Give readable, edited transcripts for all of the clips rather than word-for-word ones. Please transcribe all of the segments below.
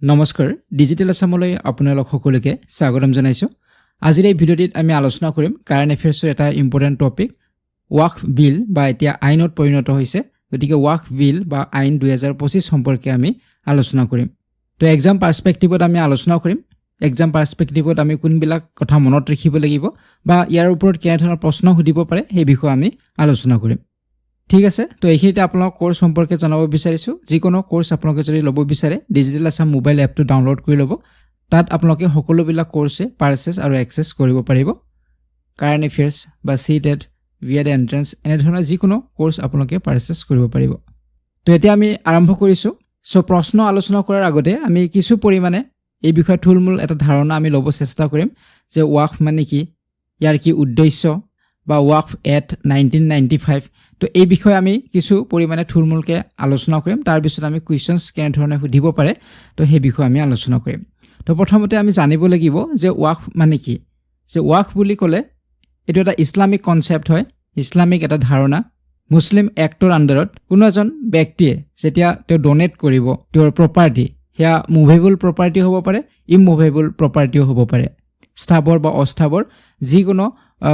নমস্কাৰ ডিজিটেল আসামলৈ আপোনালোক সকলোকে স্বাগতম জনাইছো। আজিৰ এই ভিডিঅ'টিত আমি আলোচনা কৰিম কাৰেণ্ট এফেয়াৰ্ছৰ এটা ইম্পৰ্টেণ্ট টপিক ৱাকফ বিল বা এতিয়া আইনত পৰিণত হৈছে। গতিকে ৱাকফ বিল বা আইন 2025 সম্পৰ্কে আমি আলোচনা কৰিম। তো এক্সাম পাৰ্সপেক্টিভত আমি আলোচনা কৰিম। এক্সাম পাৰ্সপেক্টিভত আমি কোনবিলাক কথা মনত ৰাখিব লাগিব বা ইয়াৰ ওপৰত কেনে ধৰণৰ প্ৰশ্ন সুধিব পাৰে সেই বিষয়ে আমি আলোচনা কৰিম। ঠিক আছে, তো এইখিনিতে আপোনাক কোৰ্স সম্পৰ্কে জনাব বিচাৰিছো। যিকোনো কোৰ্স আপোনালোকে যদি ল'ব বিচাৰে ডিজিটেল আসাম মোবাইল এপটো ডাউনলোড কৰি ল'ব। তাত আপোনালোকে সকলোবিলাক কোৰ্সে পাৰচেছ আৰু এক্সেছ কৰিব পাৰিব। কাৰেণ্ট এফেয়াৰ্ছ বা সিটেট ভিএড এন্ট্ৰেন্স এনে ধৰণৰ যিকোনো কোৰ্স আপোনালোকে পাৰচেছ কৰিব পাৰিব। তো এতিয়া আমি আৰম্ভ কৰিছো। সো প্ৰশ্ন আলোচনা কৰাৰ আগতে আমি কিছু পৰিমাণে এই বিষয়ে থুলমূল এটা ধাৰণা আমি ল'ব চেষ্টা কৰিম যে ৱাকফ মানে কি, ইয়াৰ কি উদ্দেশ্য বা ৱাকফ এক্ট 1995। তো এই বিষয়ে আমি কিছু পৰিমাণে থুলমূলকৈ আলোচনা কৰিম। তাৰ পিছত আমি কুৱেশ্যনছ কেনেধৰণে সুধিব পাৰে তো সেই বিষয়ে আমি আলোচনা কৰিম। তো প্ৰথমতে আমি জানিব লাগিব যে ৱাকফ মানে কি। যে ৱাকফ বুলি ক'লে এইটো এটা ইছলামিক কনচেপ্ট হয়, ইছলামিক এটা ধাৰণা। মুছলিম এক্টৰ আণ্ডাৰত কোনো এজন ব্যক্তিয়ে যেতিয়া তেওঁ ডনেট কৰিব তেওঁৰ প্ৰপাৰ্টি, সেয়া মুভেবল প্ৰপাৰ্টি হ'ব পাৰে, ইমুভেবল প্ৰপাৰ্টিও হ'ব পাৰে, স্থাবৰ বা অস্থাবৰ যিকোনো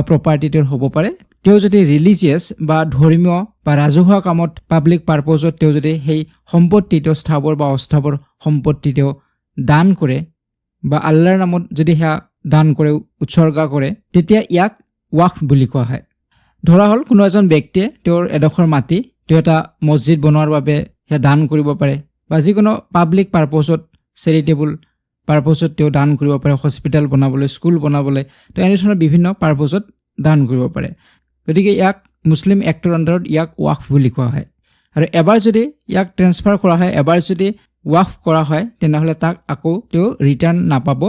প্ৰপাৰ্টি তেওঁৰ হ'ব পাৰে। তেওঁ যদি ৰিলিজিয়াছ বা ধৰ্মীয় বা ৰাজহুৱা কামত পাব্লিক পাৰপজত তেওঁ যদি সেই সম্পত্তি তেওঁ স্থাবৰ বা অস্থাবৰ সম্পত্তি তেওঁ দান কৰে বা আল্লাহৰ নামত যদি সেয়া দান কৰে, উৎসৰ্গা কৰে, তেতিয়া ইয়াক ৱাকফ বুলি কোৱা হয়। ধৰা হ'ল কোনো এজন ব্যক্তিয়ে তেওঁৰ এডোখৰ মাটি তেওঁ এটা মছজিদ বনোৱাৰ বাবে সেয়া দান কৰিব পাৰে বা যিকোনো পাব্লিক পাৰপজত চেৰিটেবল পাৰপজত তেওঁ দান কৰিব পাৰে, হস্পিটেল বনাবলৈ, স্কুল বনাবলৈ, তো এনেধৰণৰ বিভিন্ন পাৰপজত দান কৰিব পাৰে। গতিকে ইয়াক মুছলিম এক্টৰ আণ্ডাৰত ইয়াক ৱাকফ বুলি কোৱা হয়। আৰু এবাৰ যদি ইয়াক ট্ৰেন্সফাৰ কৰা হয়, এবাৰ যদি ৱাকফ কৰা হয়, তেনেহ'লে তাক আকৌ তেওঁ ৰিটাৰ্ণ নাপাব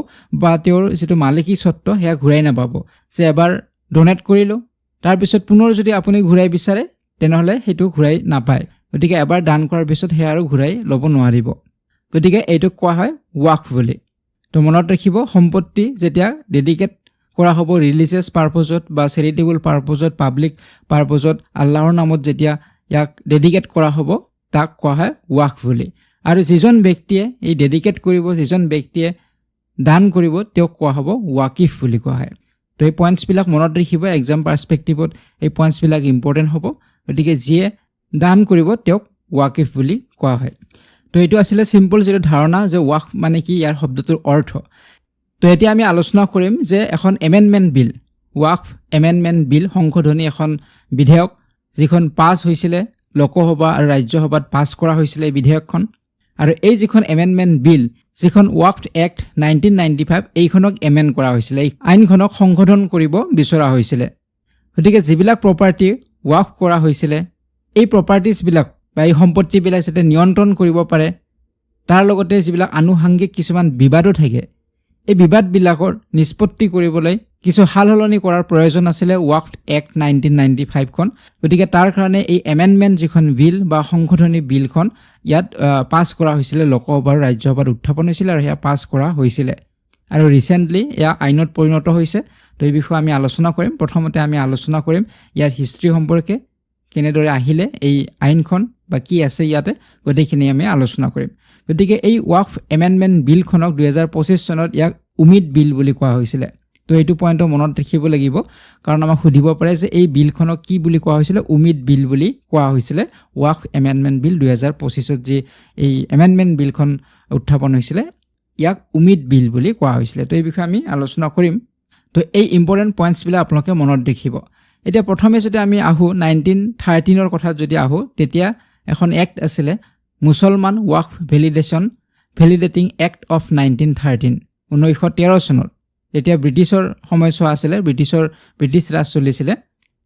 বা তেওঁৰ যিটো মালিকী স্বত্ব সেয়া ঘূৰাই নাপাব। যে এবাৰ ডনেট কৰিলোঁ, তাৰপিছত পুনৰ যদি আপুনি ঘূৰাই বিচাৰে তেনেহ'লে সেইটো ঘূৰাই নাপায়। গতিকে এবাৰ দান কৰাৰ পিছত সেয়া আৰু ঘূৰাই ল'ব নোৱাৰিব। গতিকে এইটোক কোৱা হয় ৱাকফ বুলি। তো মনত ৰাখিব, সম্পত্তি যেতিয়া ডেডিকেট কৰা হ'ব ৰিলিজিয়াছ পাৰপজত বা চেৰিটেবল পাৰপজত, পাব্লিক পাৰপজত, আল্লাহৰ নামত যেতিয়া ইয়াক ডেডিকেট কৰা হ'ব তাক কোৱা হয় ৱাকফ বুলি। আৰু যিজন ব্যক্তিয়ে এই ডেডিকেট কৰিব, যিজন ব্যক্তিয়ে দান কৰিব, তেওঁক কোৱা হ'ব ৱাকিফ বুলি কোৱা হয়। তো এই পইণ্টছবিলাক মনত ৰাখিব, এক্সাম পাৰ্সপেক্টিভত এই পইণ্টছবিলাক ইম্পৰ্টেণ্ট হ'ব। গতিকে যিয়ে দান কৰিব তেওঁক ৱাকিফ বুলি কোৱা হয়। তো এইটো আছিলে চিম্পল যিটো ধাৰণা যে ৱাকফ মানে কি, ইয়াৰ শব্দটোৰ অৰ্থ। তো এতিয়া আমি আলোচনা কৰিম যে এখন এমেণ্ডমেণ্ট বিল, ৱাকফ এমেণ্ডমেণ্ট বিল, সংশোধনী এখন বিধেয়ক যিখন পাছ হৈছিলে লোকসভা আৰু ৰাজ্যসভাত পাছ কৰা হৈছিলে এই বিধেয়কখন। আৰু এই যিখন এমেণ্ডমেণ্ট বিল, যিখন ৱাকফ এক্ট 1995, এইখনক এমেণ্ড কৰা হৈছিলে, এই আইনখনক সংশোধন কৰিব বিচৰা হৈছিলে। গতিকে যিবিলাক প্ৰপাৰ্টি ৱাকফ কৰা হৈছিলে, এই প্ৰপাৰ্টিজবিলাক বা এই সম্পত্তিবিলাক যাতে নিয়ন্ত্ৰণ কৰিব পাৰে, তাৰ লগতে যিবিলাক আনুষাংগিক কিছুমান বিবাদো থাকে, এই বিবাদবিলাকৰ নিষ্পত্তি কৰিবলৈ কিছু সাল সলনি কৰাৰ প্ৰয়োজন আছিলে ৱাকফ এক্ট 1995খন। গতিকে তাৰ কাৰণে এই এমেণ্ডমেণ্ট যিখন বিল বা সংশোধনী বিলখন ইয়াত পাছ কৰা হৈছিলে, লোকসভা আৰু ৰাজ্যসভাত উত্থাপন হৈছিলে আৰু সেয়া পাছ কৰা হৈছিলে। আৰু ৰিচেণ্টলি এয়া আইনত পৰিণত হৈছে। তো এই বিষয়ে আমি আলোচনা কৰিম। প্ৰথমতে আমি আলোচনা কৰিম ইয়াৰ হিষ্ট্ৰী সম্পৰ্কে, কেনেদৰে আহিলে এই আইনখন বা কি আছে ইয়াতে, গোটেইখিনি আমি আলোচনা কৰিম। গতিকে এই ৱাকফ এমেণ্ডমেণ্ট বিলখনক 2025 চনত ইয়াক উমিদ বিল বুলি কোৱা হৈছিলে। তো এইটো পইণ্টটো মনত ৰাখিব লাগিব, কাৰণ আমাক সুধিব পাৰে যে এই বিলখনক কি বুলি কোৱা হৈছিলে। উমিদ বিল বুলি কোৱা হৈছিলে ৱাকফ এমেণ্ডমেণ্ট বিল 2025ত যি এই এমেণ্ডমেণ্ট বিলখন উত্থাপন হৈছিলে, ইয়াক উমিদ বিল বুলি কোৱা হৈছিলে। তো এই বিষয়ে আমি আলোচনা কৰিম। তো এই ইম্পৰ্টেণ্ট পইণ্টছবিলাক আপোনালোকে মনত ৰাখিব। এতিয়া প্ৰথমে যদি আমি আহোঁ 1913ৰ কথাত যদি আহোঁ, তেতিয়া এখন এক্ট আছিলে মুছলমান ৱাকফ ভেলিডেটিং এক্ট অফ 1913, 1913 চনত। এতিয়া ব্ৰিটিছৰ সময়ছোৱা আছিলে, ব্ৰিটিছ ৰাজ চলিছিলে।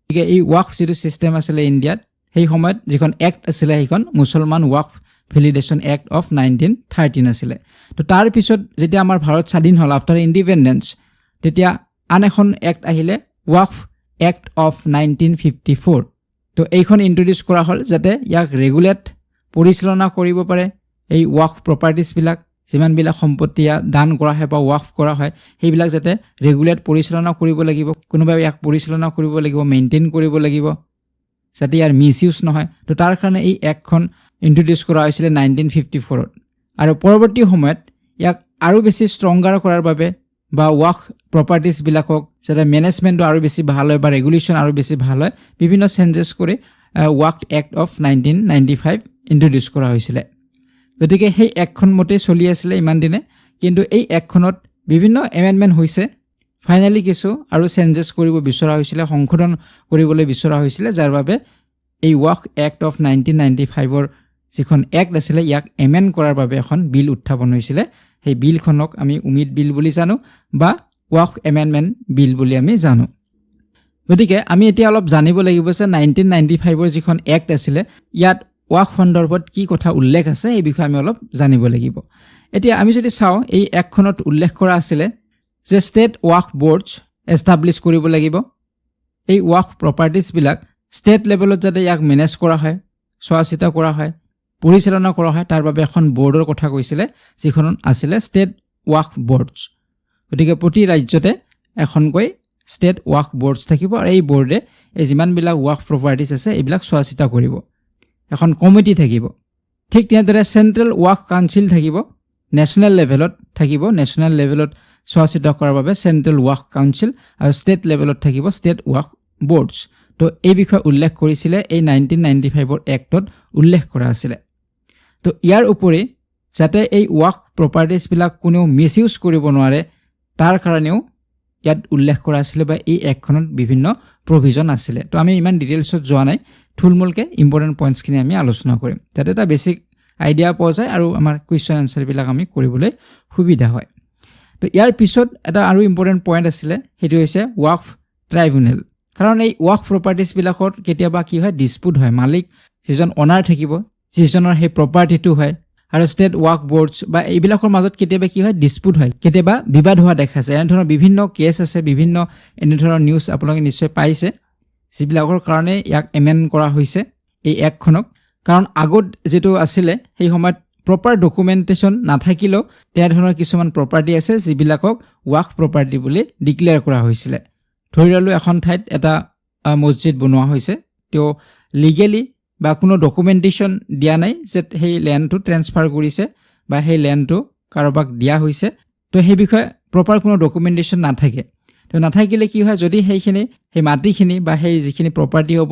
গতিকে এই ৱাকফ যিটো ছিষ্টেম আছিলে ইণ্ডিয়াত, সেই সময়ত যিখন এক্ট আছিলে সেইখন মুছলমান ৱাকফ ভেলিডেশ্যন এক্ট অফ 1913 আছিলে। তো তাৰপিছত যেতিয়া আমাৰ ভাৰত স্বাধীন হ'ল আফটাৰ ইণ্ডিপেণ্ডেঞ্চ, তেতিয়া আন এখন এক্ট আহিলে ৱাকফ এক্ট অফ 1954। তো এইখন ইন্ট্ৰডিউচ কৰা হ'ল যাতে ইয়াক ৰেগুলেট পৰিচালনা কৰিব পাৰে। এই ৱাকফ প্ৰপাৰ্টিজবিলাক, যিমানবিলাক সম্পত্তি দান কৰা হয় বা ৱাকফ কৰা হয়, সেইবিলাক যাতে ৰেগুলেট পৰিচালনা কৰিব লাগিব, কোনোবাই ইয়াক পৰিচালনা কৰিব লাগিব, মেইনটেইন কৰিব লাগিব, যাতে ইয়াৰ মিছ ইউজ নহয়। তো তাৰ কাৰণে এই এক্টখন ইন্ট্ৰডিউচ কৰা হৈছিলে 1954ত। আৰু পৰৱৰ্তী সময়ত ইয়াক আৰু বেছি ষ্ট্ৰংগাৰ কৰাৰ বাবে বা ৱাক প্ৰপাৰ্টিজবিলাকক যাতে মেনেজমেণ্টটো আৰু বেছি ভাল হয় বা ৰেগুলেশ্যন আৰু বেছি ভাল হয় বিভিন্ন চেঞ্জেছ কৰি ৱাক এক্ট অফ 1995 ইন্ট্ৰডিউচ কৰা হৈছিলে গতিকে সেই এক্টখন মতে চলি আছিলে ইমান দিনে কিন্তু এই এক্টখনত বিভিন্ন এমেণ্ডমেণ্ট হৈছে ফাইনালি কিছু আৰু চেঞ্জেছ কৰিব বিচৰা হৈছিলে সংশোধন কৰিবলৈ বিচৰা হৈছিলে যাৰ বাবে এই ৱাক এক্ট অফ 1995ৰ যিখন এক্ট আছিলে ইয়াক এমেণ্ড কৰাৰ বাবে এখন বিল উত্থাপন হৈছিলে সেই বিলখনক আমি উমিদ বিল বুলি জানো বা ৱাক এমেণ্ডমেণ্ট বিল বুলি আমি জানো গতিকে আমি এতিয়া অলপ জানিব লাগিব যে 1995ৰ যিখন এক্ট আছিলে ইয়াত ৱাক সন্দৰ্ভত কি কথা উল্লেখ আছে এই বিষয়ে আমি অলপ জানিব লাগিব এতিয়া আমি যদি চাওঁ এই এক্টখনত উল্লেখ কৰা আছিলে যে ষ্টেট ৱাক বৰ্ডছ এষ্টাব্লিছ কৰিব লাগিব এই ৱাক প্ৰপাৰ্টিজবিলাক ষ্টেট লেভেলত যাতে ইয়াক মেনেজ কৰা হয় চোৱা চিতা কৰা হয় পৰিচালনা কৰা হয় তাৰ বাবে এখন বৰ্ডৰ কথা কৈছিলে যিখন আছিলে ষ্টেট ৱাক বৰ্ডছ গতিকে প্ৰতি ৰাজ্যতে এখনকৈ ষ্টেট ৱাক বৰ্ডছ থাকিব আৰু এই বৰ্ডে এই যিমানবিলাক ৱাক প্ৰপাৰ্টিজ আছে এইবিলাক চোৱা চিতা কৰিব এখন কমিটি থাকিব ঠিক তেনেদৰে চেণ্ট্ৰেল ৱাক কাউন্সিল থাকিব নেশ্যনেল লেভেলত থাকিব নেশ্যনেল লেভেলত চোৱা চিতা কৰাৰ বাবে চেণ্ট্ৰেল ৱাক কাউন্সিল আৰু ষ্টেট লেভেলত থাকিব ষ্টেট ৱাক বৰ্ডছ তো এই বিষয়ে উল্লেখ কৰিছিলে এই 1995ৰ এক্টত উল্লেখ কৰা আছিলে তো ইয়াৰ উপৰি যাতে এই ৱাক প্ৰপাৰ্টিজবিলাক কোনেও মিছইউজ কৰিব নোৱাৰে তাৰ কাৰণেও ইয়াত উল্লেখ কৰা আছিলে বা এই এক্টখনত বিভিন্ন প্ৰভিজন আছিলে তো আমি ইমান ডিটেইলছত যোৱা নাই থুলমূলকৈ ইম্পৰ্টেণ্ট পইণ্টছখিনি আমি আলোচনা কৰিম যাতে এটা বেছিক আইডিয়া পোৱা যায় আৰু আমাৰ কুৱেশ্যন এনচাৰবিলাক আমি কৰিবলৈ সুবিধা হয় তো ইয়াৰ পিছত এটা আৰু ইম্পৰ্টেণ্ট পইণ্ট আছিলে সেইটো হৈছে ৱাক ট্ৰাইব্যুনেল কাৰণ এই ৱাক প্ৰপাৰ্টিজবিলাকত কেতিয়াবা কি হয় ডিছপুট হয় মালিক যিজন অনাৰ থাকিব যিজনৰ সেই প্ৰপাৰ্টিটো হয় আৰু ষ্টেট ৱাক বৰ্ডছ বা এইবিলাকৰ মাজত কেতিয়াবা কি হয় ডিছপুট হয় কেতিয়াবা বিবাদ হোৱা দেখা যায় এনেধৰণৰ বিভিন্ন কেছ আছে বিভিন্ন এনেধৰণৰ নিউজ আপোনালোকে নিশ্চয় পাইছে যিবিলাকৰ কাৰণে ইয়াক এমেণ্ড কৰা হৈছে এই এক্টখনক কাৰণ আগত যিটো আছিলে সেই সময়ত প্ৰপাৰ ডকুমেণ্টেশ্যন নাথাকিলেও তেনেধৰণৰ কিছুমান প্ৰপাৰ্টি আছে যিবিলাকক ৱাক প্ৰপাৰ্টি বুলি ডিক্লেয়াৰ কৰা হৈছিলে ধৰি ল'লোঁ এখন ঠাইত এটা মছজিদ বনোৱা হৈছে তেওঁ লিগেলি বা কোনো ডকুমেণ্টেশ্যন দিয়া নাই যে সেই লেণ্ডটো ট্ৰেন্সফাৰ কৰিছে বা সেই লেণ্ডটো কাৰোবাক দিয়া হৈছে তো সেই বিষয়ে প্ৰপাৰ কোনো ডকুমেণ্টেশ্যন নাথাকে তো নাথাকিলে কি হয় যদি সেই মাটিখিনি বা সেই যিখিনি প্ৰপাৰ্টি হ'ব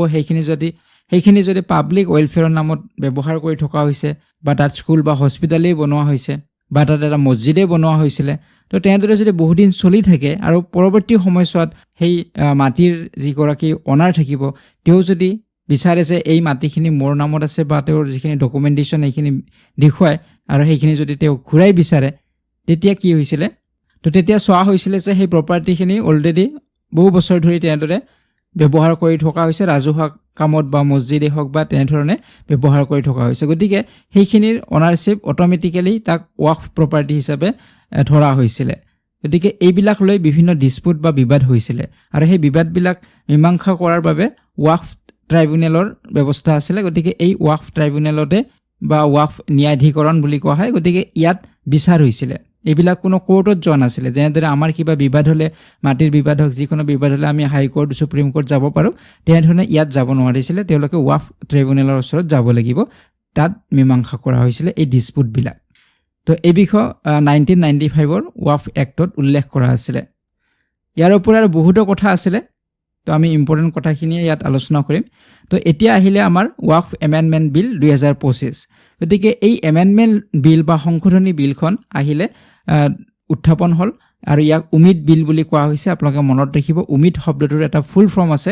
সেইখিনি যদি পাব্লিক ৱেলফেয়াৰৰ নামত ব্যৱহাৰ কৰি থকা হৈছে বা তাত স্কুল বা হস্পিটেলেই বনোৱা হৈছে বা তাত এটা মছজিদেই বনোৱা হৈছিলে তো তেনেদৰে যদি বহুদিন চলি থাকে আৰু পৰৱৰ্তী সময়ছোৱাত সেই মাটিৰ যিগৰাকী অনাৰ থাকিব তেওঁ যদি বিচাৰে যে এই মাটিখিনি মোৰ নামত আছে বা তেওঁৰ যিখিনি ডকুমেণ্টেশ্যন এইখিনি দেখুৱায় আৰু সেইখিনি যদি তেওঁ ঘূৰাই বিচাৰে তেতিয়া কি হৈছিলে তো তেতিয়া চোৱা হৈছিলে যে সেই প্ৰপাৰ্টিখিনি অলৰেডি বহু বছৰ ধৰি তেনেদৰে ব্যৱহাৰ কৰি থকা হৈছে ৰাজহুৱা কামত বা মছজিদেই হওক বা তেনেধৰণে ব্যৱহাৰ কৰি থকা হৈছে গতিকে সেইখিনিৰ অনাৰশ্বিপ অট'মেটিকেলি তাক ৱাক প্ৰপাৰ্টি হিচাপে ধৰা হৈছিলে গতিকে এইবিলাক লৈ বিভিন্ন ডিছপুট বা বিবাদ হৈছিলে আৰু সেই বিবাদবিলাক মীমাংসা কৰাৰ বাবে ৱাক ট্ৰাইব্যুনেলৰ ব্যৱস্থা আছিলে গতিকে এই ৱাক ট্ৰাইব্যুনেলতে বা ৱাক ন্যায়াধিকৰণ বুলি কোৱা হয় গতিকে ইয়াত বিচাৰ হৈছিলে এইবিলাক কোনো কোৰ্টত যোৱা নাছিলে যেনেদৰে আমাৰ কিবা বিবাদ হ'লে মাটিৰ বিবাদ হওক যিকোনো বিবাদ হ'লে আমি হাইকোৰ্ট সুপ্ৰিম কোৰ্ট যাব পাৰোঁ তেনেধৰণে ইয়াত যাব নোৱাৰিছিলে তেওঁলোকে ৱাক ট্ৰাইব্যুনেলৰ ওচৰত যাব লাগিব তাত মীমাংসা কৰা হৈছিলে এই ডিছপুটবিলাক তো এই বিষয়ে 1995ৰ ৱাক এক্টত উল্লেখ কৰা আছিলে ইয়াৰ ওপৰত আৰু বহুতো কথা আছিলে তো আমি ইম্পৰ্টেণ্ট কথাখিনি ইয়াত আলোচনা কৰিম তো এতিয়া আহিলে আমাৰ ৱাক এমেণ্ডমেণ্ট বিল 2025 গতিকে এই এমেণ্ডমেণ্ট বিল বা সংশোধনী বিলখন আহিলে উত্থাপন হ'ল আৰু ইয়াক উমিদ বিল বুলি কোৱা হৈছে আপোনালোকে মনত ৰাখিব উমিদ শব্দটোৰ এটা ফুল ফৰ্ম আছে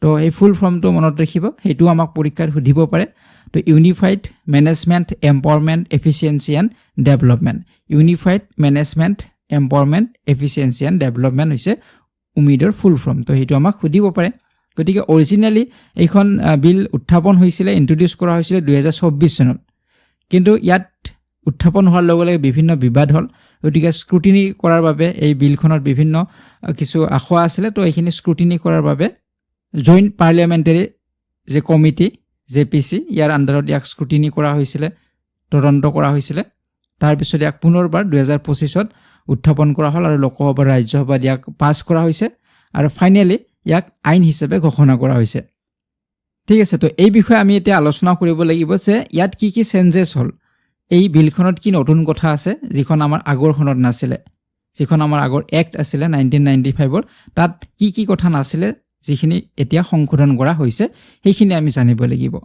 তো এই ফুল ফৰ্মটো মনত ৰাখিব সেইটো আমাক পৰীক্ষাত সুধিব পাৰে তো unified management empowerment efficiency and development unified management empowerment efficiency and development হৈছে উমিদৰ ফুল ফৰ্ম তো সেইটো আমাক সুধিব পাৰে গতিকে অৰিজিনেলি এইখন বিল উত্থাপন হৈছিলে ইন্ট্ৰডিউচ কৰা হৈছিলে 2024 চনত কিন্তু ইয়াত উত্থাপন হোৱাৰ লগে লগে বিভিন্ন বিবাদ হ'ল গতিকে স্ক্ৰুটিনি কৰাৰ বাবে এই বিলখনত বিভিন্ন কিছু আখোৱা আছিলে তো এইখিনি স্ক্ৰুটিনি কৰাৰ বাবে জইণ্ট পাৰ্লিয়ামেণ্টাৰী যে কমিটি JPC ইয়াৰ আণ্ডাৰত ইয়াক স্ক্ৰুটিনি কৰা হৈছিলে তদন্ত কৰা হৈছিলে তাৰপিছত ইয়াক পুনৰবাৰ 2025ত উত্থাপন কৰা হ'ল আৰু লোকসভা ৰাজ্যসভাত ইয়াক পাছ কৰা হৈছে আৰু ফাইনেলি ইয়াক আইন হিচাপে ঘোষণা কৰা হৈছে ঠিক আছে তো এই বিষয়ে আমি এতিয়া আলোচনা কৰিব লাগিব যে ইয়াত কি কি চেঞ্জেছ হ'ল এই বিলখনত কি নতুন কথা আছে যিখন আমাৰ আগৰখনত নাছিলে, যিখন আমাৰ আগৰ এক্ট আছিলে 1995ৰ, তাত কি কি কথা নাছিলে যিখিনি এতিয়া সংশোধন কৰা হৈছে সেইখিনি আমি জানিব লাগিব।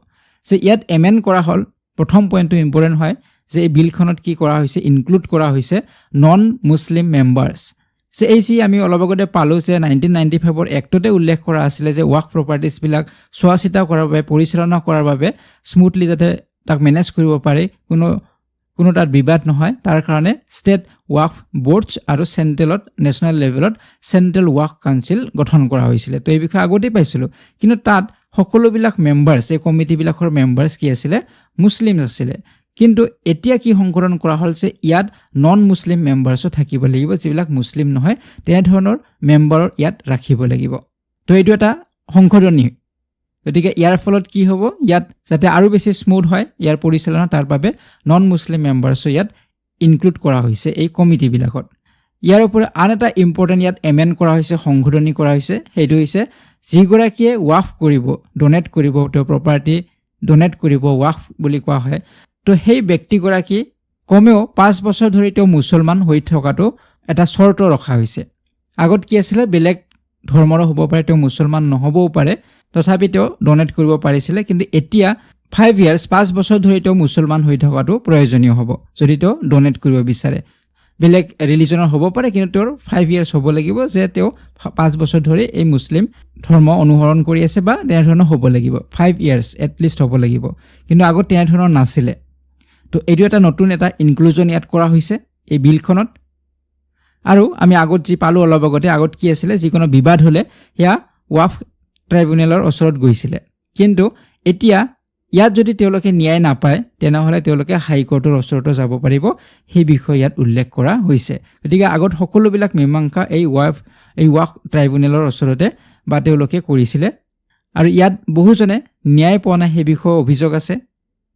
যে ইয়াত এমেণ্ড কৰা হ'ল, প্ৰথম পইণ্টটো ইম্পৰ্টেণ্ট হয় যে এই বিলখনত কি কৰা হৈছে, ইনক্লুড কৰা হৈছে নন মুছলিম মেম্বাৰ্ছ। যে এই যি আমি অলপ আগতে পালোঁ যে 1995ৰ এক্টতে উল্লেখ কৰা আছিলে যে ৱাক প্ৰপাৰ্টিজবিলাক চোৱা চিতা কৰাৰ বাবে, পৰিচালনা কৰাৰ বাবে স্মুথলি যাতে তাক মেনেজ কৰিব পাৰে, কোনো তাত বিবাদ নহয়, তাৰ কাৰণে ষ্টেট ৱাক বৰ্ডছ আৰু চেণ্ট্ৰেলত, নেশ্যনেল লেভেলত চেণ্ট্ৰেল ৱাক কাউন্সিল গঠন কৰা হৈছিলে। তো এই বিষয়ে আগতেই পাইছিলোঁ, কিন্তু তাত সকলোবিলাক মেম্বাৰ্ছ, এই কমিটিবিলাকৰ মেম্বাৰ্ছ কি আছিলে, মুছলিম আছিলে। কিন্তু এতিয়া কি সংশোধন কৰা হ'ল যে ইয়াত নন মুছলিম মেম্বাৰ্ছো থাকিব লাগিব, যিবিলাক মুছলিম নহয় তেনেধৰণৰ মেম্বাৰৰ ইয়াত ৰাখিব লাগিব। তো এইটো এটা সংশোধনী। গতিকে ইয়াৰ ফলত কি হ'ব, ইয়াত যাতে আৰু বেছি স্মুথ হয় ইয়াৰ পৰিচালনা, তাৰ বাবে নন মুছলিম মেম্বাৰ্ছো ইয়াত ইনক্লুড কৰা হৈছে এই কমিটিবিলাকত। ইয়াৰ উপৰি আন এটা ইম্পৰ্টেণ্ট ইয়াত এমেণ্ড কৰা হৈছে, সংশোধনী কৰা হৈছে, সেইটো হৈছে যিগৰাকীয়ে ৱাফ কৰিব, ডনেট কৰিব, তেওঁ প্ৰপাৰ্টি ডনেট কৰিব, ৱাফ বুলি কোৱা হয়, তো সেই ব্যক্তিগৰাকী কমেও 5 বছৰ ধৰি তেওঁ মুছলমান হৈ থকাটো এটা চৰ্ত ৰখা হৈছে। আগত কি আছিলে, বেলেগ ধৰ্মৰো হ'ব পাৰে, তেওঁ মুছলমান নহ'বও পাৰে, তথাপি তেওঁ ডনেট কৰিব পাৰিছিলে। কিন্তু এতিয়া 5 years, 5 বছৰ ধৰি তেওঁ মুছলমান হৈ থকাটো প্ৰয়োজনীয় হ'ব যদি তেওঁ ডনেট কৰিব বিচাৰে। বেলেগ ৰিলিজনৰ হ'ব পাৰে, কিন্তু তেওঁৰ 5 years হ'ব লাগিব যে তেওঁ 5 বছৰ ধৰি এই মুছলিম ধৰ্ম অনুসৰণ কৰি আছে বা তেনেধৰণৰ হ'ব লাগিব, 5 years এটলিষ্ট হ'ব লাগিব। কিন্তু আগত তেনেধৰণৰ নাছিলে। তো এইটো এটা নতুন এটা ইনক্লুজন ইয়াত কৰা হৈছে এই বিলখনত। আৰু আমি আগত যি পালোঁ অলপ আগতে, আগত কি আছিলে, যিকোনো বিবাদ হ'লে সেয়া ৱাফ ট্ৰাইব্যুনেলৰ ওচৰত গৈছিলে। কিন্তু এতিয়া ইয়াত যদি তেওঁলোকে ন্যায় নাপায় তেনেহ'লে তেওঁলোকে হাইকোৰ্টৰ ওচৰতো যাব পাৰিব, সেই বিষয়ে ইয়াত উল্লেখ কৰা হৈছে। গতিকে আগত সকলোবিলাক মীমাংসা এই ৱাফ ট্ৰাইব্যুনেলৰ ওচৰতে বা তেওঁলোকে কৰিছিলে। আৰু ইয়াত বহুজনে ন্যায় পোৱা নাই সেই বিষয়ে অভিযোগ আছে,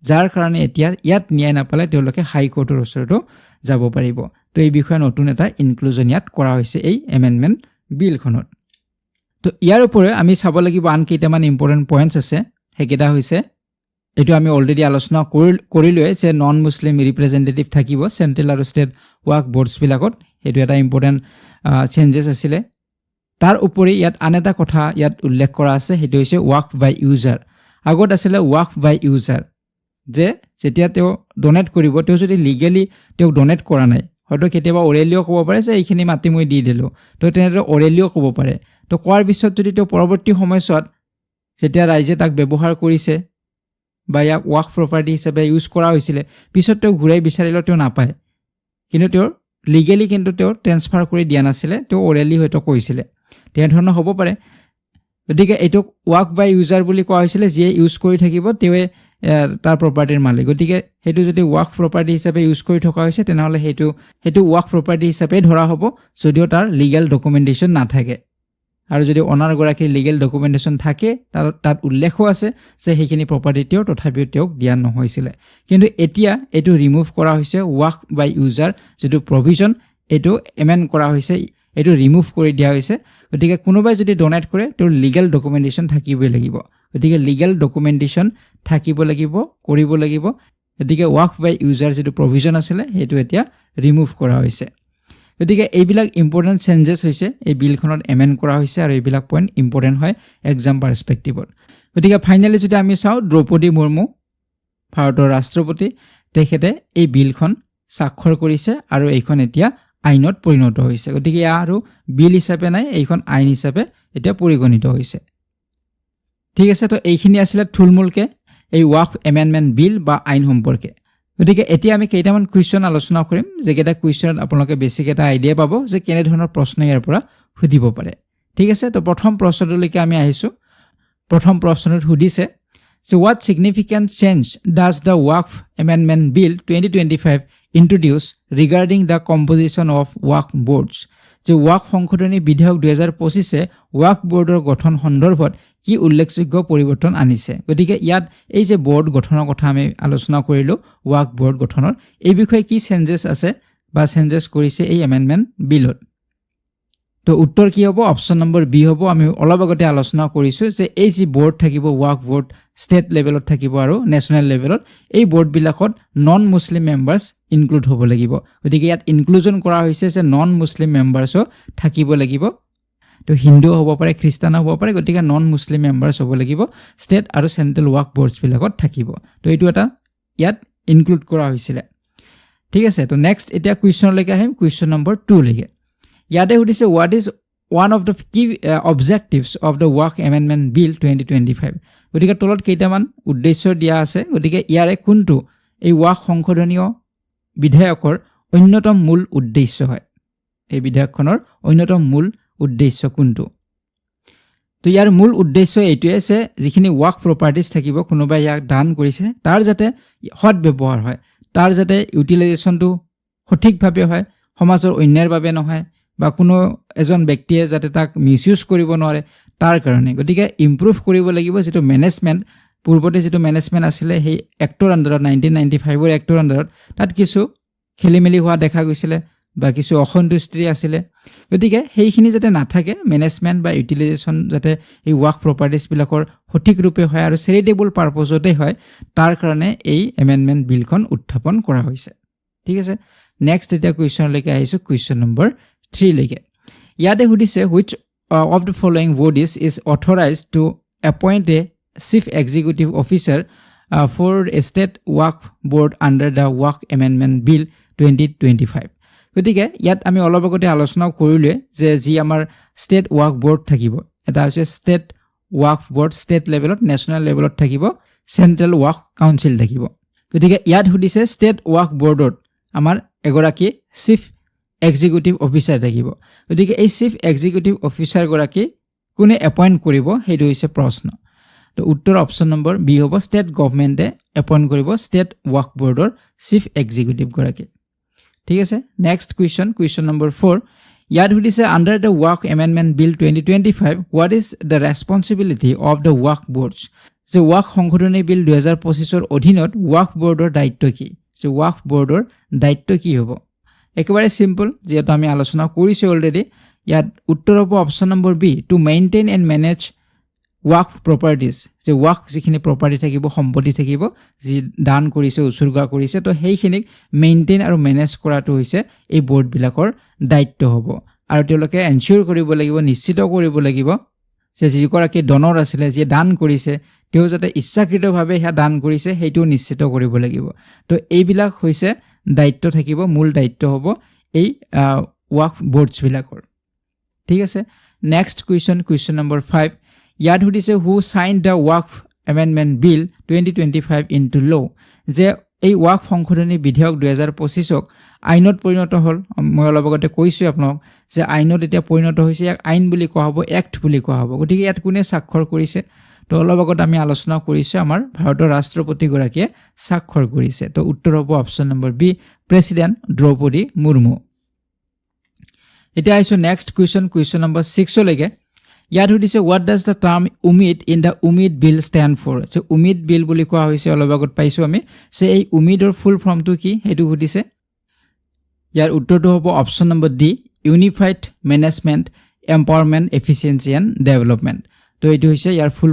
যাৰ কাৰণে এতিয়া ইয়াত ন্যায় নাপালে তেওঁলোকে হাইকোৰ্টৰ ওচৰতো যাব পাৰিব। তো এই বিষয়ে নতুন এটা ইনক্লুজন ইয়াত কৰা হৈছে এই এমেণ্ডমেণ্ট বিলখনত। তো ইয়াৰ উপৰিও আমি চাব লাগিব আন কেইটামান ইম্পৰ্টেণ্ট পইণ্টছ আছে। সেইকেইটা হৈছে, এইটো আমি অলৰেডি আলোচনা কৰিলোৱে যে নন মুছলিম ৰিপ্ৰেজেণ্টেটিভ থাকিব চেণ্ট্ৰেল আৰু ষ্টেট ৱাক বৰ্ডছবিলাকত, সেইটো এটা ইম্পৰ্টেণ্ট চেঞ্জেছ আছিলে। তাৰ উপৰি ইয়াত আন এটা কথা ইয়াত উল্লেখ কৰা আছে, সেইটো হৈছে ৱাক বাই ইউজাৰ। আগত আছিলে ৱাক বাই ইউজাৰ, যে যেতিয়া তেওঁ ডনেট কৰিব, তেওঁ যদি লিগেলি তেওঁক ডনেট কৰা নাই, হয়তো কেতিয়াবা অৰেলিও ক'ব পাৰে যে এইখিনি মাটি মই দি দিলোঁ, তো তেনেদৰে অৰেলিও ক'ব পাৰে। তো কোৱাৰ পিছত যদি তেওঁ পৰৱৰ্তী সময়ছোৱাত যেতিয়া ৰাইজে তাক ব্যৱহাৰ কৰিছে বা ইয়াক ৱাক প্ৰপাৰ্টি হিচাপে ইউজ কৰা হৈছিলে, পিছত তেওঁ ঘূৰাই বিচাৰিলেও তেওঁ নাপায়, কিন্তু তেওঁৰ লিগেলি কিন্তু তেওঁ ট্ৰেন্সফাৰ কৰি দিয়া নাছিলে, তেওঁ অৰেলি হয়তো কৈছিলে, তেনেধৰণৰ হ'ব পাৰে। গতিকে এইটোক ৱাক বাই ইউজাৰ বুলি কোৱা হৈছিলে, যিয়ে ইউজ কৰি থাকিব তেওঁৱে তাৰ প্ৰপাৰ্টিৰ মালিক। গতিকে সেইটো যদি ৱাক প্ৰপাৰ্টি হিচাপে ইউজ কৰি থকা হৈছে তেনেহ'লে সেইটো ৱাক প্ৰপাৰ্টি হিচাপে ধৰা হ'ব, যদিও তাৰ লিগেল ডকুমেণ্টেশ্যন নাথাকে। আৰু যদি অনাৰগৰাকীৰ লিগেল ডকুমেণ্টেশ্যন থাকে, তাত উল্লেখো আছে যে সেইখিনি প্ৰপাৰ্টি তথাপিও তেওঁক দিয়া নহৈছিলে। কিন্তু এতিয়া এইটো ৰিমুভ কৰা হৈছে, ৱাক বাই ইউজাৰ যিটো প্ৰভিজন এইটো এমেণ্ড কৰা হৈছে, এইটো ৰিমুভ কৰি দিয়া হৈছে। গতিকে কোনোবাই যদি ডনেট কৰে তেওঁৰ লিগেল ডকুমেণ্টেশ্যন থাকিবই লাগিব। গতিকে লিগেল ডকুমেণ্টেশ্যন থাকিব লাগিব, কৰিব লাগিব। গতিকে ৱাক বাই ইউজাৰ যিটো প্ৰভিজন আছিলে সেইটো এতিয়া ৰিমুভ কৰা হৈছে। গতিকে এইবিলাক ইম্পৰ্টেণ্ট চেঞ্জেছ হৈছে, এই বিলখনত এমেণ্ড কৰা হৈছে, আৰু এইবিলাক পইণ্ট ইম্পৰ্টেণ্ট হয় এক্সাম পাৰ্চপেক্টিভত। গতিকে ফাইনেলি যদি আমি চাওঁ, দ্ৰৌপদী মুৰ্মু ভাৰতৰ ৰাষ্ট্ৰপতি, তেখেতে এই বিলখন স্বাক্ষৰ কৰিছে আৰু এইখন এতিয়া আইনত পৰিণত হৈছে। গতিকে এয়া আৰু বিল হিচাপে নাই, এইখন আইন হিচাপে এতিয়া পৰিগণিত হৈছে। ঠিক আছে, তো এইখিনি আছিলে থুলমূলকৈ এই ৱাক এমেণ্ডমেণ্ট বিল বা আইন সম্পৰ্কে। গতিকে এতিয়া আমি কেইটামান কুৱেশ্যন আলোচনা কৰিম, যিকেইটা কুৱেশ্যনত আপোনালোকে বেছিক এটা আইডিয়া পাব যে কেনেধৰণৰ প্ৰশ্ন ইয়াৰ পৰা সুধিব পাৰে। ঠিক আছে, তো প্ৰথম প্ৰশ্নটোলৈকে আমি আহিছোঁ। প্ৰথম প্ৰশ্নটোত সুধিছে যে what significant change does the ৱাক amendment bill 2025 introduce regarding the composition of walk boards. যে ৱাক সংশোধনী বিধেয়ক 2025 ৱাক বৰ্ডৰ গঠন সন্দৰ্ভত কি উল্লেখযোগ্য পৰিৱৰ্তন আনিছে। গতিকে ইয়াত এই যে বৰ্ড গঠনৰ কথা আমি আলোচনা কৰিলোঁ, ৱাক বৰ্ড গঠনৰ, এই বিষয়ে কি চেঞ্জেছ আছে বা চেঞ্জেছ কৰিছে এই এমেণ্ডমেণ্ট বিলত। তো তো উত্তৰ কি হ'ব অপশ্যন নম্বৰ বি হ'ব আমি অলপ আগতে আলোচনা কৰিছোঁ যে এই যি বোৰ্ড থাকিব ৱাক বোৰ্ড ষ্টেট লেভেলত থাকিব আৰু নেশ্যনেল লেভেলত এই বোৰ্ডবিলাকত নন মুছলিম মেম্বাৰ্ছ ইনক্লুড হ'ব লাগিব গতিকে ইয়াত ইনক্লুজন কৰা হৈছে যে নন মুছলিম মেম্বাৰ্ছো থাকিব লাগিব তো হিন্দু হ'ব পাৰে খ্ৰীষ্টান হ'ব পাৰে গতিকে নন মুছলিম মেম্বাৰ্ছ হ'ব লাগিব ষ্টেট আৰু চেণ্ট্ৰেল ৱাক বৰ্ডছবিলাকত থাকিব তো এইটো এটা ইয়াত ইনক্লুড কৰা হৈছিলে ঠিক আছে তো নেক্সট এতিয়া কুৱেশ্যনলৈকে আহিম কুৱেশ্যন নম্বৰ 2 লৈকে ইয়াতে সুধিছে what is one of the key objectives of the ৱাক এমেণ্ডমেণ্ট বিল 2025 গতিকে তলত কেইটামান উদ্দেশ্য দিয়া আছে গতিকে ইয়াৰে কোনটো এই ৱাক সংশোধনীয় বিধেয়কৰ অন্যতম মূল উদ্দেশ্য হয় এই বিধেয়কখনৰ অন্যতম মূল উদ্দেশ্য কোনটো তো ইয়াৰ মূল উদ্দেশ্য এইটোৱে যে যিখিনি ৱাক প্ৰপাৰ্টিজ থাকিব কোনোবাই ইয়াক দান কৰিছে তাৰ যাতে সৎ ব্যৱহাৰ হয় তাৰ যাতে ইউটিলাইজেশ্যনটো সঠিকভাৱে হয় সমাজৰ অন্যায়ৰ বাবে নহয় বা কোনো এজন ব্যক্তিয়ে যাতে তাক মিছইউজ কৰিব নোৱাৰে তাৰ কাৰণে গতিকে ইমপ্ৰুভ কৰিব লাগিব যেটো মেনেজমেণ্ট পূৰ্বতে যেটো মেনেজমেণ্ট আছিলে সেই এক্টৰ আণ্ডাৰত 1995 ৰ এক্টৰ আণ্ডাৰত তাত কিছু খেলিমেলি হোৱা দেখা গৈছিলে বা কিছু অসন্তুষ্টি আছিলে গতিকে সেইখিনি যাতে নাথাকে মেনেজমেণ্ট বা ইউটিলাইজেশ্যন যাতে এই ৱাক প্ৰপাৰ্টিজবিলাকৰ সঠিক ৰূপে হয় আৰু চেৰিটেবল পাৰপজতে হয় তাৰ কাৰণে এই এমেণ্ডমেণ্ট বিলখন উত্থাপন কৰা হৈছে ঠিক আছে নেক্সট এতিয়া কুৱেশ্যনলৈকে আহিছোঁ কুৱেশ্যন নম্বৰ 3 লৈকে ইয়াতে সুধিছে which of the following bodies is authorized to appoint a chief executive officer for a state waqf board under the waqf amendment bill 2025 গতিকে ইয়াত আমি অলপ আগতে আলোচনা কৰিলে যে যি আমাৰ ষ্টেট ৱাক বোৰ্ড থাকিব এটা হৈছে ষ্টেট ৱাক বোৰ্ড ষ্টেট লেভেলত নেশ্যনেল লেভেলত থাকিব চেণ্ট্ৰেল ৱাক কাউন্সিল থাকিব গতিকে ইয়াত সুধিছে ষ্টেট ৱাক বোৰ্ডত আমাৰ এগৰাকী চিফ এক্সিকিউটিভ অফিচাৰ থাকিব গতিকে এই চিফ এক্সিকিউটিভ অফিচাৰ গৰাকী কোনে এপইণ্ট কৰিব সেইটো হৈছে প্ৰশ্ন তো উত্তৰ অপশ্যন নম্বৰ বি হ'ব ষ্টেট গভৰ্ণমেণ্টে এপইণ্ট কৰিব ষ্টেট ৱাক বোৰ্ডৰ চিফ এক্সিকিউটিভ গৰাকী ঠিক আছে নেক্সট কুৱেশ্যন নম্বৰ 4 ইয়াত সুধিছে আণ্ডাৰ দ্য ৱাক amendment bill 2025 what is the responsibility of the walk boards যে ৱাক সংশোধনী বিল 2025 ৰ অধীনত ৱাক বৰ্ডৰ দায়িত্ব কি যে ৱাক বৰ্ডৰ দায়িত্ব কি হ'ব একেবাৰে সিম্পল যেটা আমি আলোচনা কৰিছো অলৰেডি ইয়াত উত্তৰ হ'ব option number B to maintain and manage ৱাক প্ৰপাৰ্টিজ যে ৱাক যিখিনি প্ৰপাৰ্টি থাকিব সম্পত্তি থাকিব যি দান কৰিছে উছৰ্গা কৰিছে তো সেইখিনিক মেইনটেইন আৰু মেনেজ কৰাটো হৈছে এই বৰ্ডবিলাকৰ দায়িত্ব হ'ব আৰু তেওঁলোকে এনশিওৰ কৰিব লাগিব নিশ্চিত কৰিব লাগিব যে যিগৰাকী ডনৰ আছিলে যে দান কৰিছে তেওঁ যাতে ইচ্ছাকৃতভাৱে হে দান কৰিছে সেইটো নিশ্চিত কৰিব লাগিব তো এইবিলাক হৈছে দায়িত্ব থাকিব মূল দায়িত্ব হ'ব এই ৱাক বৰ্ডছবিলাকৰ ঠিক আছে নেক্সট কুৱেশ্যন নম্বৰ 5 ইয়াত সুধিছে হু সাইন দ্য ৱাক এমেণ্ডমেণ্ট বিল 2025 ইনটু ল যে এই ৱাক সংশোধনী বিধেয়ক 2025ক আইনত পৰিণত হ'ল মই অলপ আগতে কৈছোঁ আপোনাক যে আইনত এতিয়া পৰিণত হৈছে ইয়াক আইন বুলি কোৱা হ'ব এক্ট বুলি কোৱা হ'ব গতিকে ইয়াত কোনে স্বাক্ষৰ কৰিছে তো অলপ আগত আমি আলোচনা কৰিছোঁ আমাৰ ভাৰতৰ ৰাষ্ট্ৰপতিগৰাকীয়ে স্বাক্ষৰ কৰিছে তো উত্তৰ হ'ব option number B president Draupadi Murmu এতিয়া আহিছোঁ নেক্সট কুৱেশ্যন নম্বৰ 6 লৈকে ইয়াত সুধিছে what does the term Umeed in the Umeed bill stand for যে উমিদ বিল বুলি কোৱা হৈছে অলপ আগত পাইছোঁ আমি যে এই উমিদৰ ফুল ফৰ্মটো কি সেইটো সুধিছে ইয়াৰ উত্তৰটো হ'ব option number D unified management empowerment efficiency and development তো এইটো হৈছে ইয়াৰ ফুল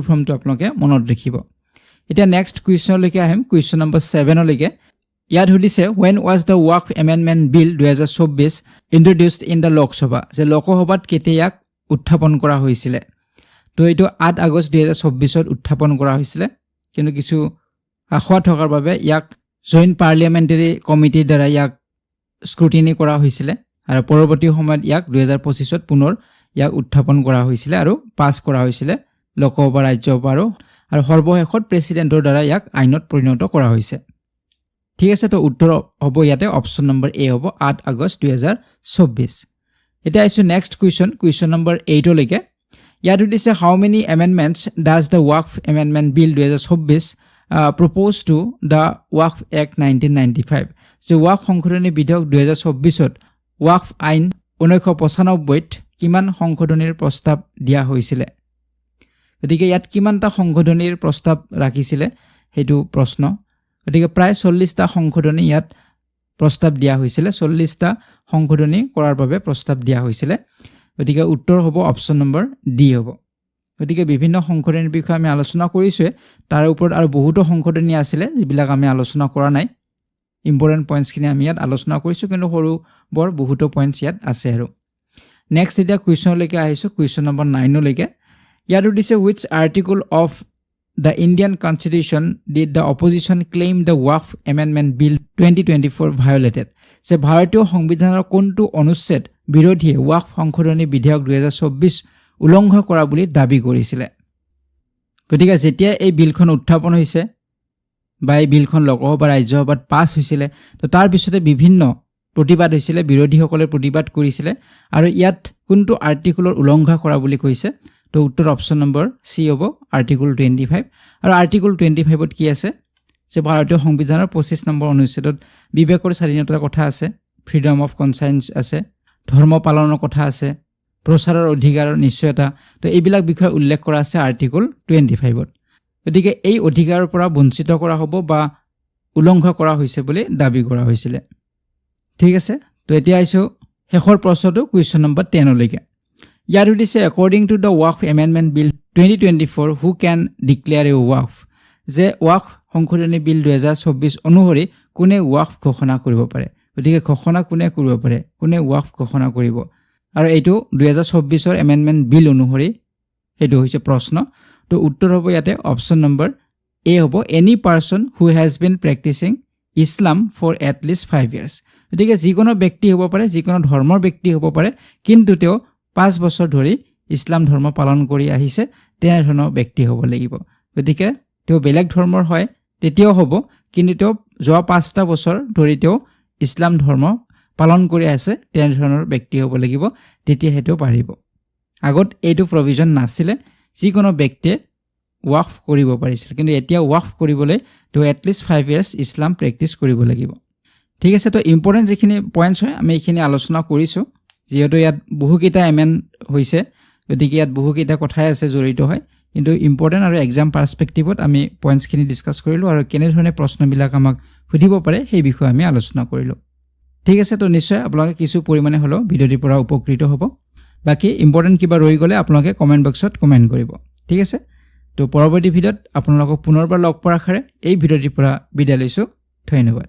ফৰ্মটো আপোনালোকে মনত ৰাখিব এতিয়া নেক্সট কুৱেশ্যনলৈকে আহিম কুৱেশ্যন নম্বৰ 7 লৈকে ইয়াত সুধিছে when was the walk amendment bill 2024 introduced in the Lok Sabha যে লোকসভাত কেতিয়া ইয়াক উত্থাপন কৰা হৈছিলে তো এইটো 8 আগষ্ট 2024 উত্থাপন কৰা হৈছিলে কিন্তু কিছু আখোৱা থকাৰ বাবে ইয়াক জইণ্ট পাৰ্লিয়ামেণ্টাৰী কমিটিৰ দ্বাৰা ইয়াক স্ক্ৰুটিনি কৰা হৈছিলে আৰু পৰৱৰ্তী সময়ত ইয়াক 2025 পুনৰ ইয়াক উত্থাপন কৰা হৈছিলে আৰু পাছ কৰা হৈছিলে লোকসভা ৰাজ্যসভা আৰু সৰ্বশেষত প্ৰেছিডেণ্টৰ দ্বাৰা ইয়াক আইনত পৰিণত কৰা হৈছে ঠিক আছে তো উত্তৰ হ'ব ইয়াতে অপশ্যন নম্বৰ এ হ'ব 8 আগষ্ট 2024 এতিয়া আহিছোঁ নেক্সট কুৱেশ্যন নম্বৰ 8 লৈকে ইয়াত সুধিছে how many amendments does the ৱাক amendment bill 2024 propose to the ৱাক এক্ট 1995 যে ৱাক সংশোধনী বিধেয়ক 2024ত ৱাক আইন 1995ত কিমান সংশোধনীৰ প্ৰস্তাৱ দিয়া হৈছিলে গতিকে ইয়াত কিমানটা সংশোধনীৰ প্ৰস্তাৱ ৰাখিছিলে সেইটো প্ৰশ্ন গতিকে প্ৰায় 40টা সংশোধনী ইয়াত প্ৰস্তাৱ দিয়া হৈছিলে 40টা সংশোধনী কৰাৰ বাবে প্ৰস্তাৱ দিয়া হৈছিলে গতিকে উত্তৰ হ'ব অপশ্যন নম্বৰ ডি হ'ব গতিকে বিভিন্ন সংশোধনীৰ বিষয়ে আমি আলোচনা কৰিছোৱে তাৰ ওপৰত আৰু বহুতো সংশোধনী আছিলে যিবিলাক আমি আলোচনা কৰা নাই ইম্পৰ্টেণ্ট পইণ্টছখিনি আমি ইয়াত আলোচনা কৰিছোঁ কিন্তু সৰু বৰ বহুতো পইণ্টছ ইয়াত আছে আৰু নেক্সট এতিয়া কুৱেশ্যনলৈকে আহিছোঁ কুৱেশ্যন নম্বৰ 9 লৈকে ইয়াত দিছে which article of the Indian Constitution did the opposition claim the Waqf Amendment Bill 2024 violated যে ভাৰতীয় সংবিধানৰ কোনটো অনুচ্ছেদ বিৰোধীয়ে ওয়াকফ সংশোধনী বিধেয়ক 2024 উলংঘন কৰা বুলি দাবী কৰিছিলে গতিকে যেতিয়া এই বিলখন উত্থাপন হৈছে বা এই বিলখন লোকসভা ৰাজ্যসভাত পাছ হৈছিলে তো তাৰ পিছতে বিভিন্ন প্ৰতিবাদ হৈছিলে বিৰোধীসকলে প্ৰতিবাদ কৰিছিলে আৰু ইয়াত কোনটো আৰ্টিকলৰ উলংঘন কৰা বুলি কৈছে তো উত্তৰ অপশ্যন নম্বৰ সি হ'ব আৰ্টিকল 25 আৰু আৰ্টিকল 25 ত কি আছে যে ভাৰতীয় সংবিধানৰ 25 নম্বৰ অনুচ্ছেদত বিবেকৰ স্বাধীনতাৰ কথা আছে ফ্ৰীডম অফ কনসায়েন্স আছে ধৰ্ম পালনৰ কথা আছে প্ৰচাৰৰ অধিকাৰৰ নিশ্চয়তা তো এইবিলাক বিষয় উল্লেখ কৰা আছে আৰ্টিকল 25 ত গতিকে এই অধিকাৰৰ পৰা বঞ্চিত কৰা হ'ব বা উলংঘন কৰা হৈছে বুলি দাবী কৰা হৈছিল ঠিক আছে তো এতিয়া আইছো শেষৰ প্ৰশ্নটো কুৱেশ্যন নম্বৰ 10 লৈকে ইয়াত দিছে according to the Waqf Amendment Bill 2024 who can declare a waqf যে ওয়াকফ সংশোধনী বিল 2024 অনুসৰি কোনে ওয়াকফ ঘোষণা কৰিব পাৰে গতিকে ঘোষণা কোনে কৰিব পাৰে কোনে ওয়াকফ ঘোষণা কৰিব আৰু এইটো 2024 ৰ এমেন্ডমেন্ট বিল অনুসৰি এইটো হৈছে প্ৰশ্ন তো উত্তৰ হ'ব ইয়াতে অপশ্যন নম্বৰ এ হ'ব any person who has been practicing Islam for at least 5 years গতিকে যিকোনো ব্যক্তি হ'ব পাৰে যিকোনো ধৰ্মৰ ব্যক্তি হ'ব পাৰে কিন্তু তেওঁ 5 বছৰ ধৰি ইছলাম ধৰ্ম পালন কৰি আহিছে তেনে ধৰণৰ ব্যক্তি হ'ব লাগিব গতিকে তেওঁ বেলেগ ধৰ্মৰ হয় তেতিয়াও হ'ব কিন্তু তেওঁ যোৱা 5টা বছৰ ধৰি তেওঁ ইছলাম ধৰ্ম পালন কৰি আছে তেনে ধৰণৰ ব্যক্তি হ'ব লাগিব তেতিয়া হেতু পাৰিব আগত এইটো প্ৰভিজন নাছিলে যিকোনো ব্যক্তিয়ে ওয়াকফ কৰিব পাৰিছিল কিন্তু এতিয়া ওয়াকফ কৰিবলৈ তেওঁ at least 5 years Islam practice কৰিব লাগিব ঠিক আছে তো ইম্পৰ্টেন্ট যিখিনি পইণ্টছ হয় আমি এইখিনি আলোচনা কৰিছো যেহেতু ইয়াত বহুকেইটা এমেন্ড হৈছে গতিকে ইয়াত বহুকেইটা কথাই আছে জড়িত হয় কিন্তু ইম্পৰ্টেন্ট আৰু এক্সাম পাৰ্সপেক্টিভত আমি পইণ্টছখিনি ডিসকাস কৰিলো আৰু কেনে ধৰণে প্ৰশ্নবিলাক আমাক সুধিব পাৰে সেই বিষয়ে আমি আলোচনা কৰিলো ঠিক আছে তো নিশ্চয় আপোনালোকে কিছু পৰিমাণে হলো ভিডিওটিৰ পৰা উপকৃত হ'ব বাকি ইম্পৰ্টেন্ট কিবা ৰৈ গলে আপোনালোকে কমেন্ট বক্সত কমেন্ট কৰিব ঠিক আছে তো পৰৱৰ্তী ভিডিওত আপোনালোকক পুনৰবাৰ লগ পোৱাৰ আশাৰে এই ভিডিওটিৰ পৰা বিদায় লৈছো ধন্যবাদ